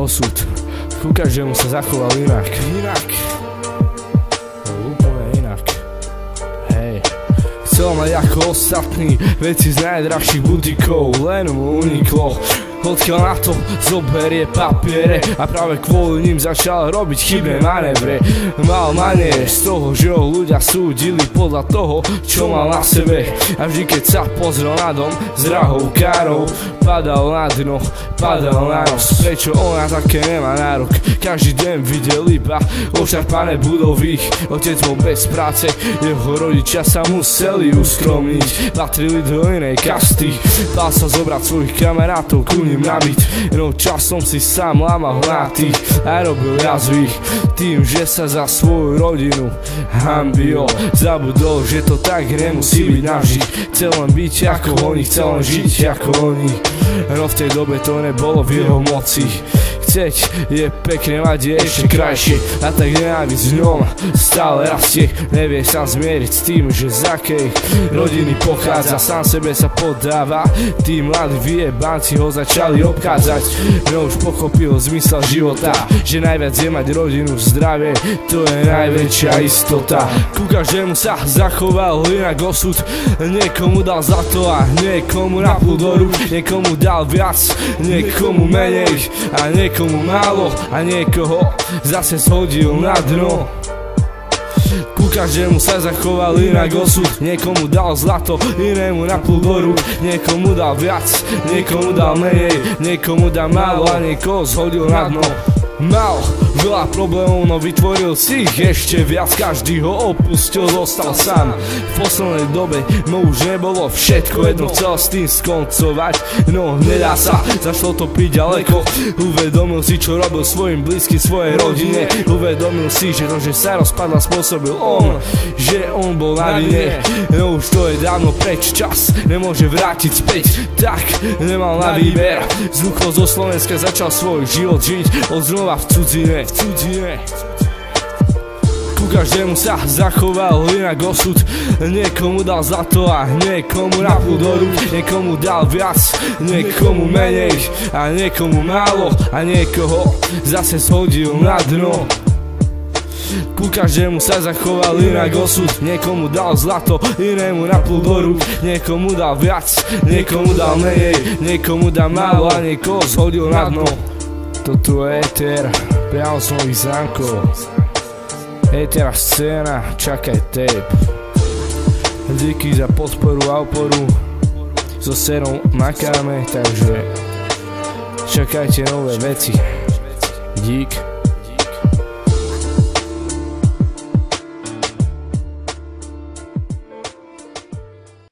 osud. Ku každému sa zachoval inak. Úplne inak. Hej. Chcel mať ako ostatní veci z najdrahších butikov, len mu uniklo. Odkiaľ na to zoberie papiere a práve kvôli ním začal robiť chybné manévre. Mal manier z toho, že ho ľudia súdili podľa toho, čo mal na sebe. A vždy keď sa pozrel na dom s drahou károu, padal na dno, padal na nos. Prečo ona také nemá nárok? Každý deň videl iba ošarpané budovy. Otec bol bez práce, jeho rodičia sa museli uskromniť. Patrili do inej kasty, bál sa zobrať svojich kamarátov ku ním nabiť. No časom si sám lámal na tých a robil jazvy tým, že sa za svoju rodinu hanbil. Zabudol, že to tak nemusí byť navždy. Chcel len byť ako oni, chcel len žiť ako oni. No v tej dobe to nebolo v jeho moci. Chceť je pekne, mať je ešte krajšie. A tak nenávisť v ňom stále rastie. Nevie sa zmieriť s tým, že z akej rodiny pochádza. Sám sebe sa podáva, tí mladí vyjebanci ho začali obchádzať. No už pochopil zmysel života, že najviac je mať rodinu v zdravie, to je najväčšia istota. Ku každému sa zachoval inak osud. Niekomu dal zlato a niekomu napľú do rúk. Niekomu dal viac, niekomu menej a niekomu málo a niekoho zase shodil na dno. Ku každému sa zachoval inak osud. Niekomu dal zlato, inému napľú do rúk. Niekomu dal viac, niekomu dal menej, niekomu dal málo a niekoho zhodil na dno. Mal veľa problémov, no vytvoril si ich ešte viac. Každý ho opustil, zostal sám. V poslednej dobe mu už nebolo všetko jedno, chcel s tým skoncovať, no nedá sa, začalo to priďaleko. Uvedomil si, čo robil svojim blízkym, svojej rodine. Uvedomil si, že to, že sa rozpadla, spôsobil on, že on bol na vine. No už to je dávno preč, čas nemôže vrátiť späť, tak nemal na výber. Zvucho zo Slovenska začal svoj život žiť od znova v cudzine. Ku každému sa zachoval inak osud. Niekomu dal zlato a niekomu napľú do rúk. Niekomu dal viac, niekomu menej a niekomu málo a niekoho zase shodil na dno. Ku každému sa zachoval inak osud. Niekomu dal zlato, inému napľú do rúk. Niekomu dal viac, niekomu dal menej, niekomu dal málo a niekoho zhodil na dno. Toto je Éter, priamo z Nových Zámkov. Étera scéna, čakaj tape. Díky za podporu a oporu. So Serom makáme, takže čakajte nové veci. Dík.